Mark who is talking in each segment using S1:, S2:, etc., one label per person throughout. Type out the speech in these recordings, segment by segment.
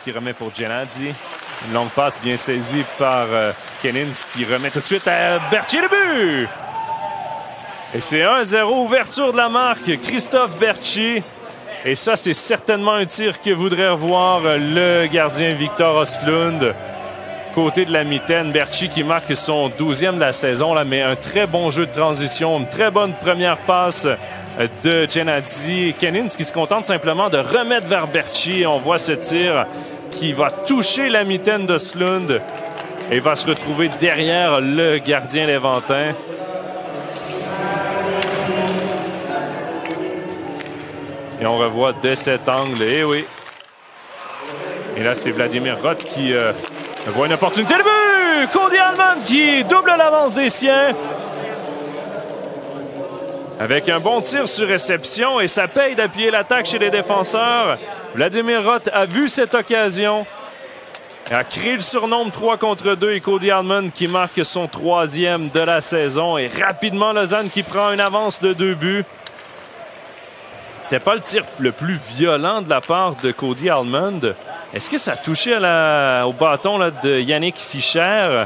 S1: Qui remet pour Genadzi. Une longue passe bien saisie par Kenins qui remet tout de suite à Berthier, le but! Et c'est 1-0, ouverture de la marque, Christophe Berthier. Et ça, c'est certainement un tir que voudrait revoir le gardien Victor Östlund. Côté de la mitaine, Berthier qui marque son 12e de la saison, là, mais un très bon jeu de transition, une très bonne première passe de Genadzi. Kenins qui se contente simplement de remettre vers Berthier. On voit ce tir qui va toucher la mitaine d'Östlund et va se retrouver derrière le gardien léventin. Et on revoit de cet angle, et oui. Et là, c'est Vladimir Roth qui voit une opportunité de but! Cody Allman qui double l'avance des siens. Avec un bon tir sur réception, et ça paye d'appuyer l'attaque chez les défenseurs. Vladimir Roth a vu cette occasion. Il a créé le surnombre 3-2 et Cody Allman qui marque son 3e de la saison. Et rapidement, Lausanne qui prend une avance de 2 buts. C'était pas le tir le plus violent de la part de Cody Allman. Est-ce que ça a touché au bâton là, de Yannick Fischer?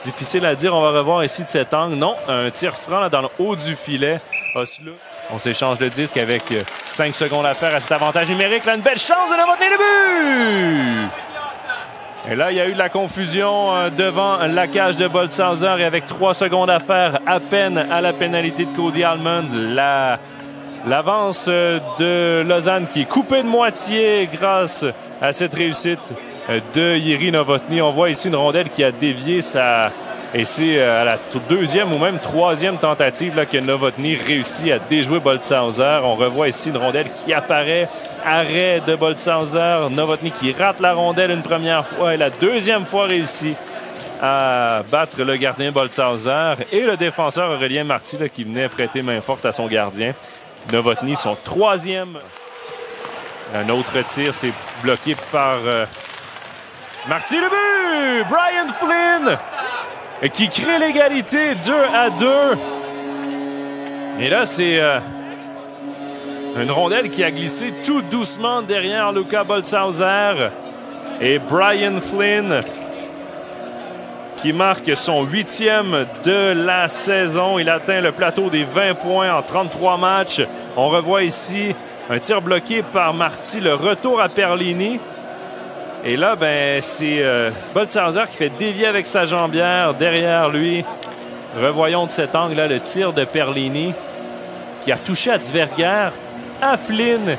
S1: Difficile à dire, on va revoir ici de cet angle. Non, un tir franc là, dans le haut du filet. Östlund. On s'échange de disque avec 5 secondes à faire à cet avantage numérique. Là, une belle chance de Novotny, le but! Et là, il y a eu de la confusion devant la cage de Boltzhauser et avec 3 secondes à faire à peine à la pénalité de Cody Allman. L'avance de Lausanne qui est coupée de moitié grâce à cette réussite de Jiri Novotny. On voit ici une rondelle qui a dévié et c'est à la 2e ou même 3e tentative là, que Novotny réussit à déjouer Boltzhauser. On revoit ici une rondelle qui apparaît. Arrêt de Boltzhauser. Novotny qui rate la rondelle une première fois et la 2e fois réussit à battre le gardien Boltzhauser. Et le défenseur Aurélien Marty là, qui venait prêter main forte à son gardien. Novotny, son 3e. Un autre tir, c'est bloqué par Marty, le but! Brian Flynn qui crée l'égalité 2-2. Et là, c'est une rondelle qui a glissé tout doucement derrière Luca Boltzhauser. Et Brian Flynn qui marque son 8e de la saison. Il atteint le plateau des 20 points en 33 matchs. On revoit ici un tir bloqué par Marty, le retour à Perlini. Et là, ben, c'est Boltzhauser qui fait dévier avec sa jambière derrière lui. Revoyons de cet angle-là le tir de Perlini qui a touché à Zverger, à Flynn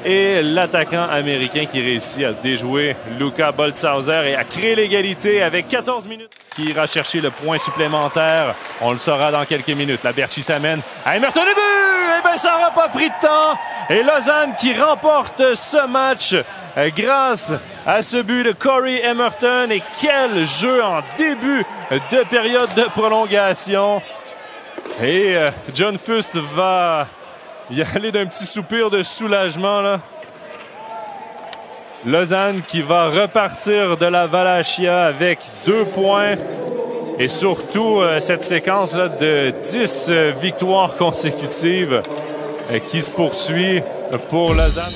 S1: et l'attaquant américain qui réussit à déjouer Luca Boltzhauser et à créer l'égalité avec 14 minutes. Qui ira chercher le point supplémentaire. On le saura dans quelques minutes. La Berthier s'amène à Emerton, le but! Eh bien, ça n'aura pas pris de temps. Et Lausanne qui remporte ce match grâce à ce but de Corey Emerton. Et quel jeu en début de période de prolongation. Et John Fust va y aller d'un petit soupir de soulagement, là. Lausanne qui va repartir de la Wallachia avec 2 points. Et surtout, cette séquence-là de 10 victoires consécutives qui se poursuit pour Lausanne.